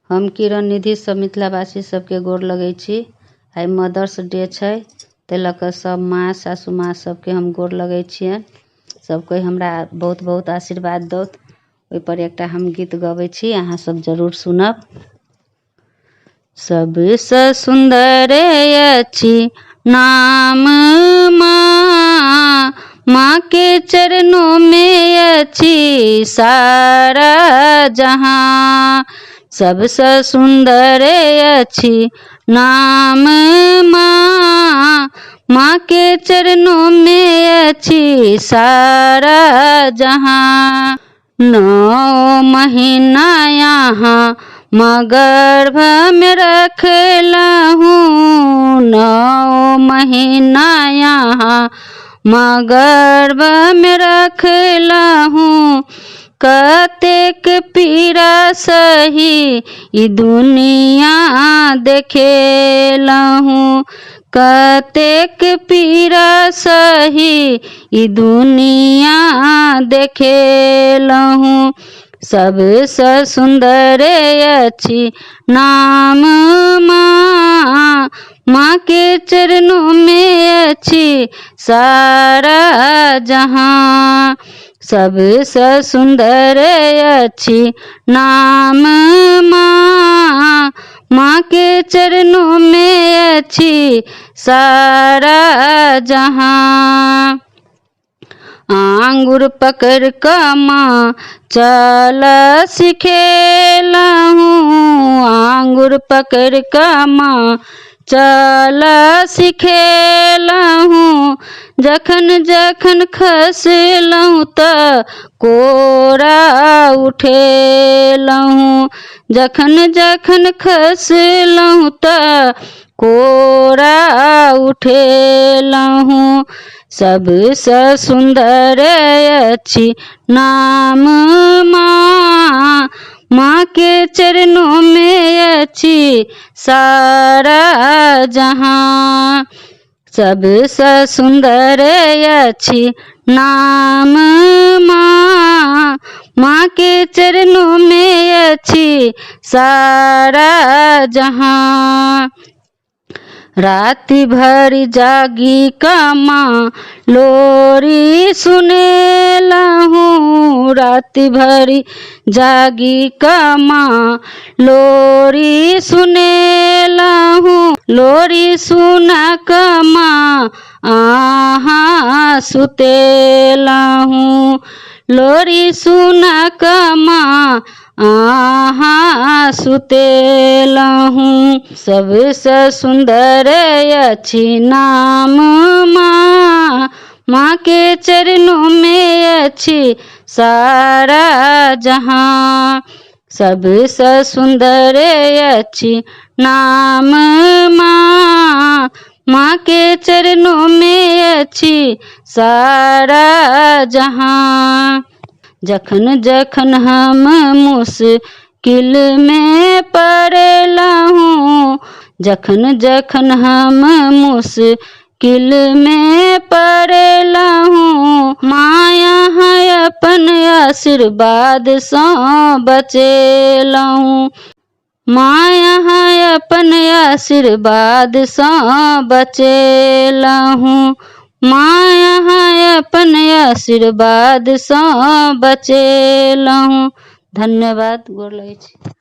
हम किरण निधि सब मिथिलावासी सबके गोर लगै छी। आइ मदर्स डे छै, ताहि लऽ कऽ सब माँ सासू माँ सबके हम गोर लगै छियनि। सब कोई हमरा बहुत बहुत आशीर्वाद दौत। ओहिपर एकटा हम गीत गबै छी, अहाँ सब जरूर सुनब। सबसँ सुंदर अछि नाम माँ, माँ के चरणों में अछि सारा जहां। सबसँ सुंदर अछि नाम माँ, माँ के चरणों में अछि सारा जहां। 9 महीना यहाँ माँ गर्भ में रखलहूँ, 9 महीना यहाँ माँ गर्भ में रखलहूँ। कतेक पीड़ा सही ई दुनिया देखेलहूँ, कतेक पीड़ा सही ई दुनिया देखेलहूँ। सबसँ सुंदर अछि नाम माँ, माँ के चरणों में अछि सारा जहां। सबसँ सुंदर अछि नाम माँ, माँ के चरणों में अछि सारा जहां। आंगुर पकड़ कऽ माँ चल सिखेलहूँ, आंगुर पकड़ कऽ माँ चल सिखेलहूँ। जखन जखन खसलहूँ तऽ कोरा उठेलहूँ, जखन जखन खसलहूँ तऽ कोरा उठेलहूँ। सबसँ सुंदर अछि नाम माँ, माँ के चरणों में अछि सारा जहां। सबसँ सुंदर अछि नाम माँ, माँ के चरणों में अछि सारा जहां। राति भर जागी कऽ माँ लोरी सुनेलहूँ, राति भर जागी कऽ माँ लोरी सुनेलहूँ। लोरी सुना कऽ माँ अहाँ सुतेलहूँ, लोरी सुना कऽ माँ अहाँ सुतेलहूँ। सबसँ सुंदर अछि नाम माँ, माँ के चरणों में अछि सारा जहां। सबसँ सुंदर अछि नाम माँ, माँ के चरणों में अछि सारा जहां। जखन जखन हम मुश्किल में पड़लहूँ, जखन जखन हम मुश्किल में पड़लहूँ। माँ यहाँ अपन आशीर्वाद सँ बचेलहूँ, माँ यहाँ अपन आशीर्वाद सँ बचेलहूँ, माँ यहाँ अपन आशीर्वाद सँ बचेलहूँ। धन्यवाद। गोर लगै छी।